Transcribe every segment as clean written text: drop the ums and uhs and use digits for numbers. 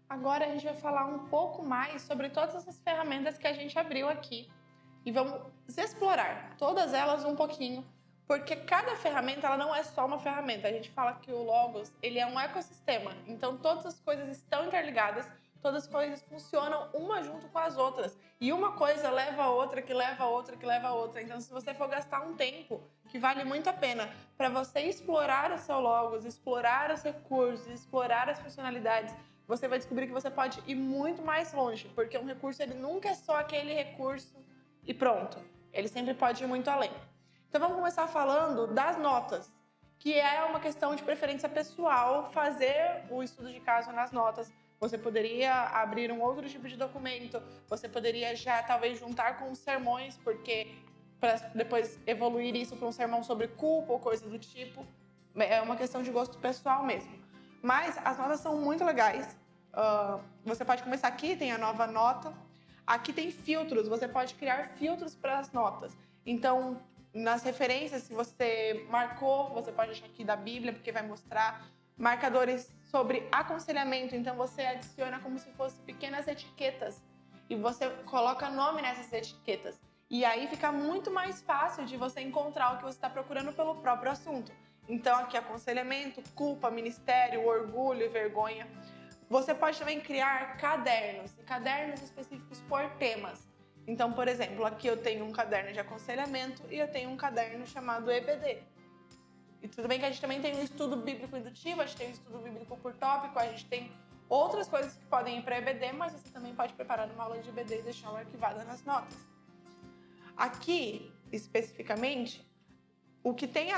Agora a gente vai falar um pouco mais sobre todas essas ferramentas que a gente abriu aqui e vamos explorar todas elas um pouquinho, porque cada ferramenta ela não é só uma ferramenta. A gente fala que o Logos ele é um ecossistema, então todas as coisas estão interligadas, todas as coisas funcionam uma junto com as outras e uma coisa leva a outra, que leva a outra, que leva a outra. Então, se você for gastar um tempo que vale muito a pena para você explorar o seu Logos, explorar os recursos, explorar as funcionalidades, você vai descobrir que você pode ir muito mais longe, porque um recurso ele nunca é só aquele recurso e pronto. Ele sempre pode ir muito além. Então vamos começar falando das notas, que é uma questão de preferência pessoal fazer o estudo de caso nas notas. Você poderia abrir um outro tipo de documento, você poderia já talvez juntar com os sermões, porque para depois evoluir isso para um sermão sobre culpa ou coisa do tipo. É uma questão de gosto pessoal mesmo. Mas as notas são muito legais. Você pode começar aqui, tem a nova nota. Aqui tem filtros, você pode criar filtros para as notas. Então, nas referências, se você marcou, você pode deixar aqui da Bíblia, porque vai mostrar marcadores sobre aconselhamento. Então, você adiciona como se fossem pequenas etiquetas e você coloca nome nessas etiquetas. E aí fica muito mais fácil de você encontrar o que você está procurando pelo próprio assunto. Então, aqui aconselhamento, culpa, ministério, orgulho e vergonha. Você pode também criar cadernos, e cadernos específicos por temas. Então, por exemplo, aqui eu tenho um caderno de aconselhamento e eu tenho um caderno chamado EBD. E tudo bem que a gente também tem um estudo bíblico indutivo, a gente tem um estudo bíblico por tópico, a gente tem outras coisas que podem ir para EBD, mas você também pode preparar uma aula de EBD e deixá-la arquivada nas notas. Aqui, especificamente, o que tem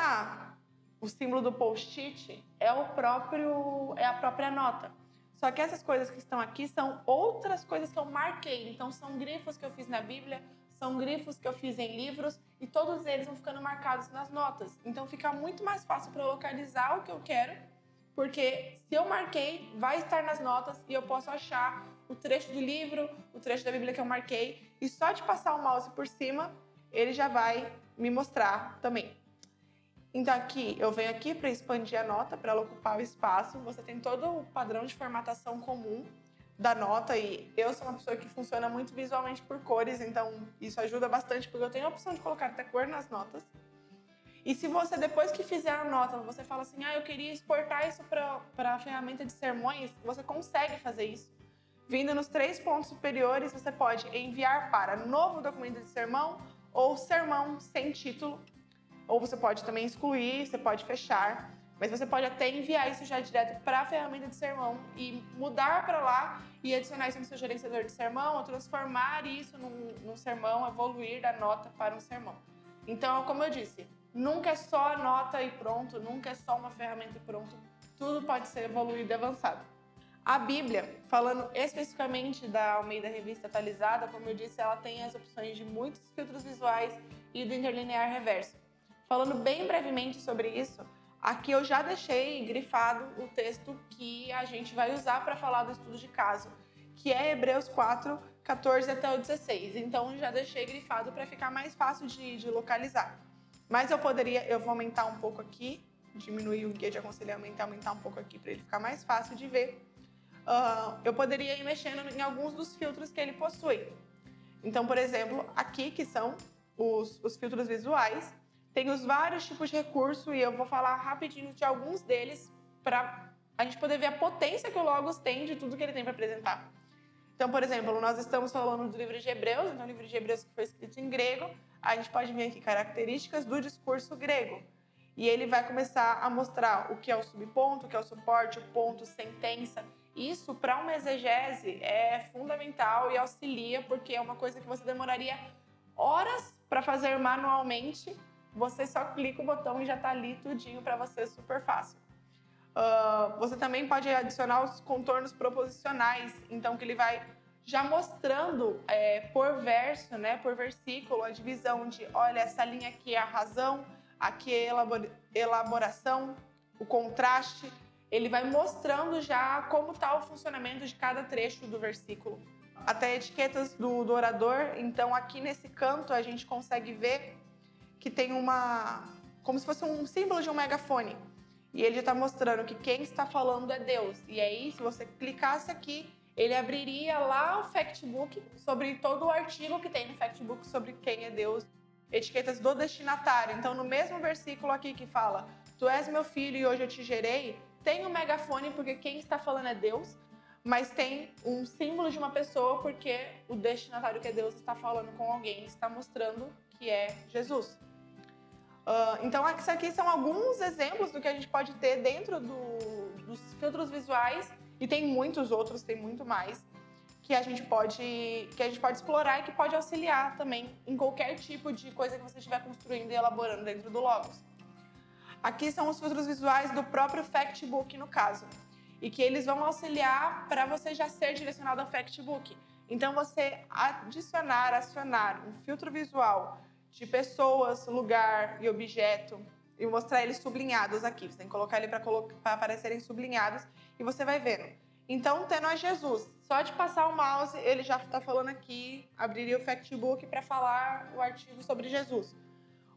o símbolo do post-it é a própria nota. Só que essas coisas que estão aqui são outras coisas que eu marquei. Então, são grifos que eu fiz na Bíblia, são grifos que eu fiz em livros e todos eles vão ficando marcados nas notas. Então, fica muito mais fácil para eu localizar o que eu quero, porque se eu marquei, vai estar nas notas e eu posso achar o trecho do livro, o trecho da Bíblia que eu marquei e só de passar o mouse por cima, ele já vai me mostrar também. Então aqui, eu venho aqui para expandir a nota, para ela ocupar o espaço. Você tem todo o padrão de formatação comum da nota e eu sou uma pessoa que funciona muito visualmente por cores, então isso ajuda bastante, porque eu tenho a opção de colocar até cor nas notas. E se você, depois que fizer a nota, você fala assim, eu queria exportar isso para a ferramenta de sermões, você consegue fazer isso. Vindo nos 3 pontos superiores, você pode enviar para novo documento de sermão ou sermão sem título. Ou você pode também excluir, você pode fechar, mas você pode até enviar isso já direto para a ferramenta de sermão e mudar para lá e adicionar isso no seu gerenciador de sermão ou transformar isso num sermão, evoluir da nota para um sermão. Então, como eu disse, nunca é só a nota e pronto, nunca é só uma ferramenta e pronto, tudo pode ser evoluído e avançado. A Bíblia, falando especificamente da Almeida Revista Atualizada, como eu disse, ela tem as opções de muitos filtros visuais e do interlinear reverso. Falando bem brevemente sobre isso, aqui eu já deixei grifado o texto que a gente vai usar para falar do estudo de caso, que é Hebreus 4, 14 até o 16. Então, já deixei grifado para ficar mais fácil de localizar. Mas eu vou aumentar um pouco aqui, diminuir o guia de aconselhamento e aumentar um pouco aqui para ele ficar mais fácil de ver. Eu poderia ir mexendo em alguns dos filtros que ele possui. Então, por exemplo, aqui que são os filtros visuais, tem os vários tipos de recurso e eu vou falar rapidinho de alguns deles para a gente poder ver a potência que o Logos tem de tudo que ele tem para apresentar. Então, por exemplo, nós estamos falando do livro de Hebreus, então o livro de Hebreus que foi escrito em grego, a gente pode ver aqui características do discurso grego. E ele vai começar a mostrar o que é o subponto, o que é o suporte, o ponto, sentença. Isso, para uma exegese, é fundamental e auxilia, porque é uma coisa que você demoraria horas para fazer manualmente. Você só clica o botão e já está ali tudinho para você, super fácil. Você também pode adicionar os contornos proposicionais, então que ele vai já mostrando por verso, né, por versículo, a divisão de, olha, essa linha aqui é a razão, aqui é a elaboração, o contraste. Ele vai mostrando já como está o funcionamento de cada trecho do versículo. Até etiquetas do orador, então aqui nesse canto a gente consegue ver que tem como se fosse um símbolo de um megafone. E ele já está mostrando que quem está falando é Deus. E aí, se você clicasse aqui, ele abriria lá o factbook sobre todo o artigo que tem no factbook sobre quem é Deus, etiquetas do destinatário. Então, no mesmo versículo aqui que fala, tu és meu filho e hoje eu te gerei, tem um megafone porque quem está falando é Deus, mas tem um símbolo de uma pessoa porque o destinatário que é Deus está falando com alguém, está mostrando que é Jesus. Então, isso aqui são alguns exemplos do que a gente pode ter dentro dos filtros visuais, e tem muitos outros, tem muito mais, que a gente pode explorar e que pode auxiliar também em qualquer tipo de coisa que você estiver construindo e elaborando dentro do Logos. Aqui são os filtros visuais do próprio Factbook, no caso, e que eles vão auxiliar para você já ser direcionado ao Factbook. Então, você acionar um filtro visual de pessoas, lugar e objeto e mostrar eles sublinhados aqui. Você tem que colocar ele para aparecerem sublinhados e você vai vendo. Então, tendo a Jesus, só de passar o mouse, ele já está falando aqui, abriria o Factbook para falar o artigo sobre Jesus.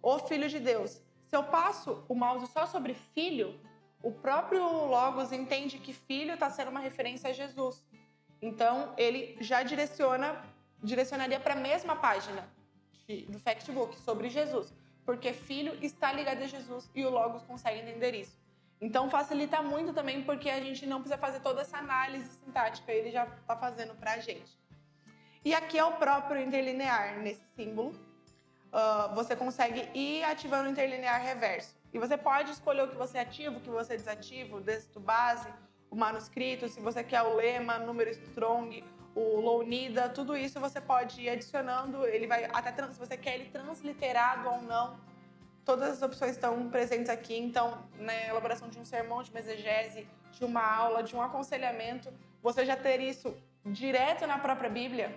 O Filho de Deus. Se eu passo o mouse só sobre filho, o próprio Logos entende que filho está sendo uma referência a Jesus. Então, ele já direcionaria para a mesma página do Factbook sobre Jesus, porque filho está ligado a Jesus e o Logos consegue entender isso. Então facilita muito também porque a gente não precisa fazer toda essa análise sintática, ele já está fazendo para a gente. E aqui é o próprio interlinear nesse símbolo. Você consegue ir ativando o interlinear reverso. E você pode escolher o que você ativa, o que você desativa, o texto base, o manuscrito, se você quer o lema, número strong, o lownida, tudo isso você pode ir adicionando, ele vai até se você quer ele transliterado ou não, todas as opções estão presentes aqui. Então, na elaboração de um sermão, de uma exegese, de uma aula, de um aconselhamento, você já ter isso direto na própria Bíblia,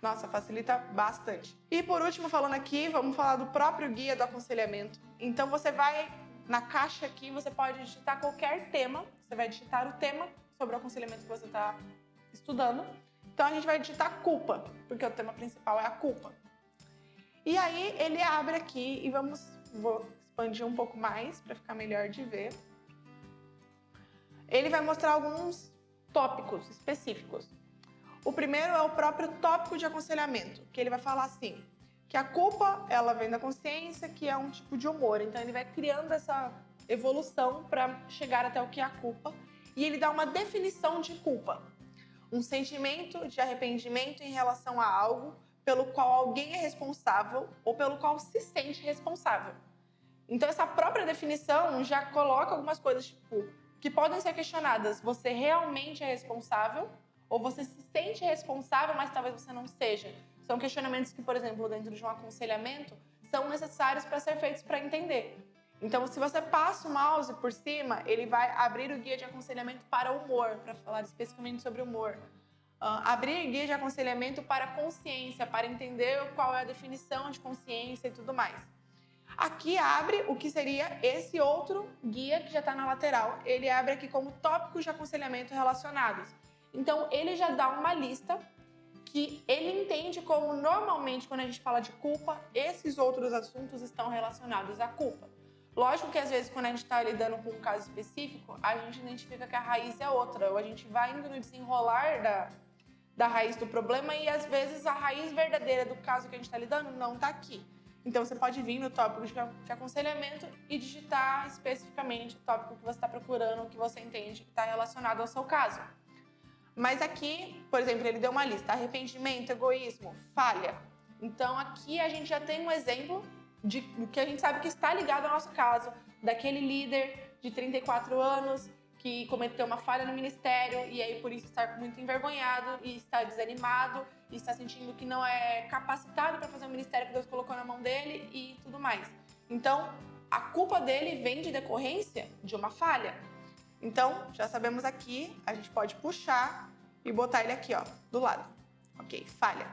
nossa, facilita bastante. E por último, falando aqui, vamos falar do próprio guia do aconselhamento. Então, você vai na caixa aqui, você pode digitar qualquer tema, você vai digitar o tema sobre o aconselhamento que você está estudando. Então, a gente vai digitar culpa, porque o tema principal é a culpa. E aí, ele abre aqui e vou expandir um pouco mais para ficar melhor de ver. Ele vai mostrar alguns tópicos específicos. O primeiro é o próprio tópico de aconselhamento, que ele vai falar assim, que a culpa, ela vem da consciência, que é um tipo de humor. Então, ele vai criando essa evolução para chegar até o que é a culpa. E ele dá uma definição de culpa. Um sentimento de arrependimento em relação a algo pelo qual alguém é responsável ou pelo qual se sente responsável. Então, essa própria definição já coloca algumas coisas, tipo, que podem ser questionadas. Você realmente é responsável? Ou você se sente responsável, mas talvez você não seja? São questionamentos que, por exemplo, dentro de um aconselhamento, são necessários para ser feitos para entender. Então, se você passa o mouse por cima, ele vai abrir o guia de aconselhamento para humor, para falar especificamente sobre humor. Abrir guia de aconselhamento para consciência, para entender qual é a definição de consciência e tudo mais. Aqui abre o que seria esse outro guia que já está na lateral. Ele abre aqui como tópicos de aconselhamento relacionados. Então, ele já dá uma lista que ele entende como, normalmente, quando a gente fala de culpa, esses outros assuntos estão relacionados à culpa. Lógico que, às vezes, quando a gente está lidando com um caso específico, a gente identifica que a raiz é outra, ou a gente vai indo no desenrolar da raiz do problema e, às vezes, a raiz verdadeira do caso que a gente está lidando não está aqui. Então, você pode vir no tópico de aconselhamento e digitar especificamente o tópico que você está procurando, o que você entende que está relacionado ao seu caso. Mas aqui, por exemplo, ele deu uma lista: arrependimento, egoísmo, falha. Então, aqui a gente já tem um exemplo do que a gente sabe que está ligado ao nosso caso, daquele líder de 34 anos que cometeu uma falha no ministério e aí por isso está muito envergonhado e está desanimado e está sentindo que não é capacitado para fazer o ministério que Deus colocou na mão dele e tudo mais. Então, a culpa dele vem de decorrência de uma falha. Então, já sabemos aqui, a gente pode puxar e botar ele aqui, ó, do lado. Ok, falha.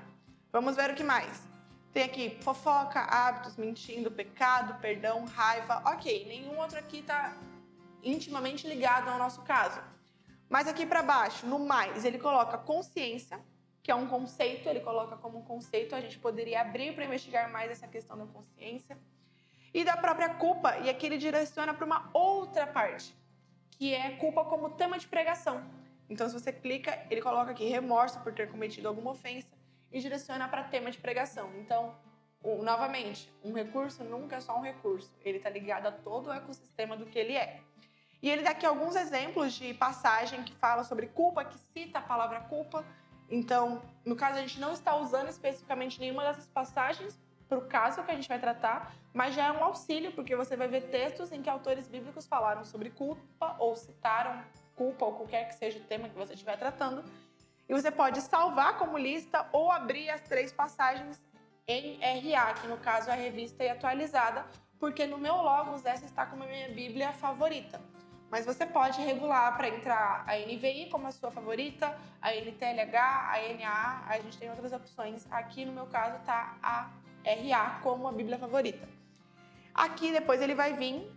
Vamos ver o que mais. Tem aqui fofoca, hábitos, mentindo, pecado, perdão, raiva. Ok, nenhum outro aqui está intimamente ligado ao nosso caso. Mas aqui para baixo, no mais, ele coloca consciência, que é um conceito, ele coloca como um conceito. A gente poderia abrir para investigar mais essa questão da consciência. E da própria culpa, e aqui ele direciona para uma outra parte, que é culpa como tema de pregação. Então, se você clica, ele coloca aqui remorso por ter cometido alguma ofensa e direciona para tema de pregação. Então, novamente, um recurso nunca é só um recurso. Ele está ligado a todo o ecossistema do que ele é. E ele dá aqui alguns exemplos de passagem que fala sobre culpa, que cita a palavra culpa. Então, no caso, a gente não está usando especificamente nenhuma dessas passagens para o caso que a gente vai tratar, mas já é um auxílio, porque você vai ver textos em que autores bíblicos falaram sobre culpa ou citaram culpa ou qualquer que seja o tema que você estiver tratando. E você pode salvar como lista ou abrir as 3 passagens em RA, que no caso é a revista e atualizada, porque no meu Logos essa está como a minha Bíblia favorita. Mas você pode regular para entrar a NVI como a sua favorita, a NTLH, a NA, a gente tem outras opções. Aqui no meu caso está a RA como a Bíblia favorita. Aqui depois ele vai vir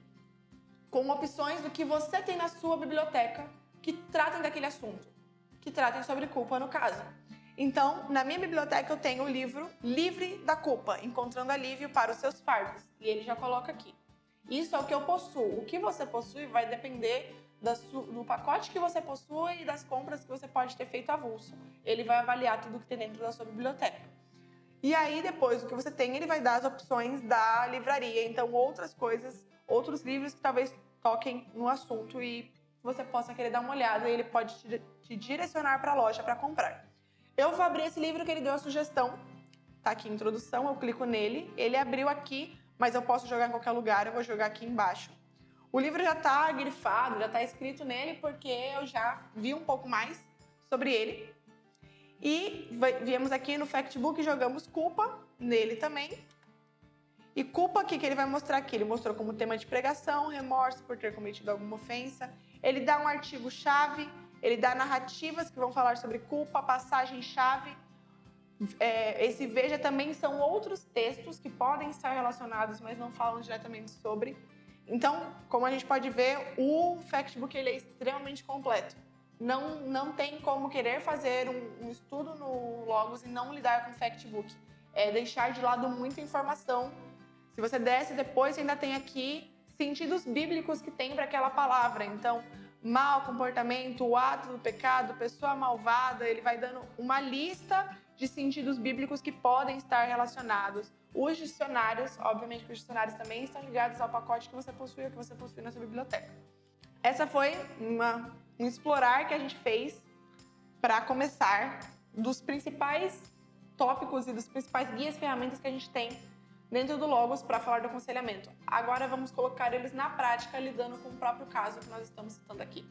com opções do que você tem na sua biblioteca que tratem daquele assunto, que tratem sobre culpa no caso. Então, na minha biblioteca eu tenho o livro Livre da Culpa, Encontrando Alívio para os Seus Fardos. E ele já coloca aqui. Isso é o que eu possuo. O que você possui vai depender do pacote que você possui e das compras que você pode ter feito avulso. Ele vai avaliar tudo que tem dentro da sua biblioteca. E aí, depois do que você tem, ele vai dar as opções da livraria. Então, outras coisas, outros livros que talvez toquem no assunto e você possa querer dar uma olhada e ele pode te direcionar para a loja para comprar. Eu vou abrir esse livro que ele deu a sugestão. Tá aqui a introdução, eu clico nele. Ele abriu aqui, mas eu posso jogar em qualquer lugar, eu vou jogar aqui embaixo. O livro já está grifado, já está escrito nele, porque eu já vi um pouco mais sobre ele. E viemos aqui no Factbook e jogamos culpa nele também. E culpa aqui que ele vai mostrar aqui, ele mostrou como tema de pregação, remorso por ter cometido alguma ofensa. Ele dá um artigo-chave, ele dá narrativas que vão falar sobre culpa, passagem-chave. Esse veja também são outros textos que podem estar relacionados, mas não falam diretamente sobre. Então, como a gente pode ver, o Factbook ele é extremamente completo. Não tem como querer fazer um estudo no Logos e não lidar com o Factbook. É deixar de lado muita informação. Se você desce depois, você ainda tem aqui sentidos bíblicos que tem para aquela palavra. Então, mal comportamento, o ato do pecado, pessoa malvada, ele vai dando uma lista de sentidos bíblicos que podem estar relacionados. Os dicionários, obviamente que os dicionários também estão ligados ao pacote que você possui ou que você possui na sua biblioteca. Essa foi um explorar que a gente fez para começar dos principais tópicos e dos principais guias e ferramentas que a gente tem dentro do Logos para falar do aconselhamento. Agora vamos colocar eles na prática, lidando com o próprio caso que nós estamos citando aqui.